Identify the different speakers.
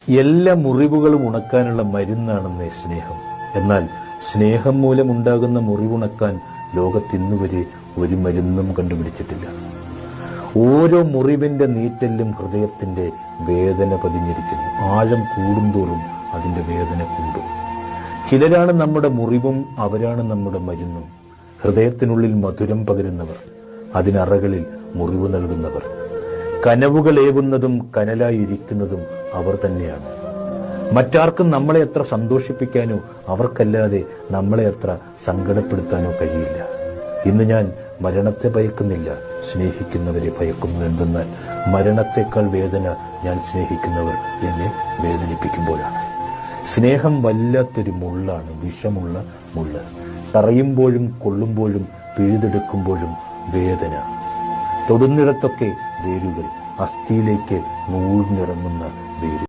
Speaker 1: എല്ലാ മുറിവുകളും ഉണക്കാനുള്ള മരുന്നാണെന്നേ സ്നേഹം. എന്നാൽ സ്നേഹം മൂലമുണ്ടാകുന്ന മുറിവുണക്കാൻ ലോകത്തിന്നുവരെ ഒരു മരുന്നും കണ്ടുപിടിച്ചിട്ടില്ല. ഓരോ മുറിവിന്റെ നീറ്റലും ഹൃദയത്തിന്റെ വേദന പതിഞ്ഞിരിക്കുന്നു. ആഴം കൂടുന്തോറും അതിന്റെ വേദന കൂടും. ചിലരാണ് നമ്മുടെ മുറിവും, അവരാണ് നമ്മുടെ മരുന്നും. ഹൃദയത്തിനുള്ളിൽ മധുരം പകരുന്നവർ, അതിനറകളിൽ മുറിവ് നൽകുന്നവർ. കനവുകൾ ഏവുന്നതും കനലായിരിക്കുന്നതും അവർ തന്നെയാണ്. മറ്റാർക്കും നമ്മളെ എത്ര സന്തോഷിപ്പിക്കാനോ അവർക്കല്ലാതെ നമ്മളെ എത്ര സങ്കടപ്പെടുത്താനോ കഴിയില്ല. ഇന്ന് ഞാൻ മരണത്തെ ഭയക്കുന്നില്ല, സ്നേഹിക്കുന്നവരെ ഭയക്കുന്നു. എന്തെന്നാൽ മരണത്തെക്കാൾ വേദന ഞാൻ സ്നേഹിക്കുന്നവർ എന്നെ വേദനിപ്പിക്കുമ്പോഴാണ്. സ്നേഹം വല്ലാത്തൊരു മുള്ളാണ്, വിഷമുള്ള മുള്ള്. തറയുമ്പോഴും കൊള്ളുമ്പോഴും പിഴുതെടുക്കുമ്പോഴും വേദന. തൊടുന്നിടത്തൊക്കെ വേരുകൾ, അസ്ഥിയിലേക്ക് നൂഴ്ന്നിറങ്ങുന്ന വേരുകൾ.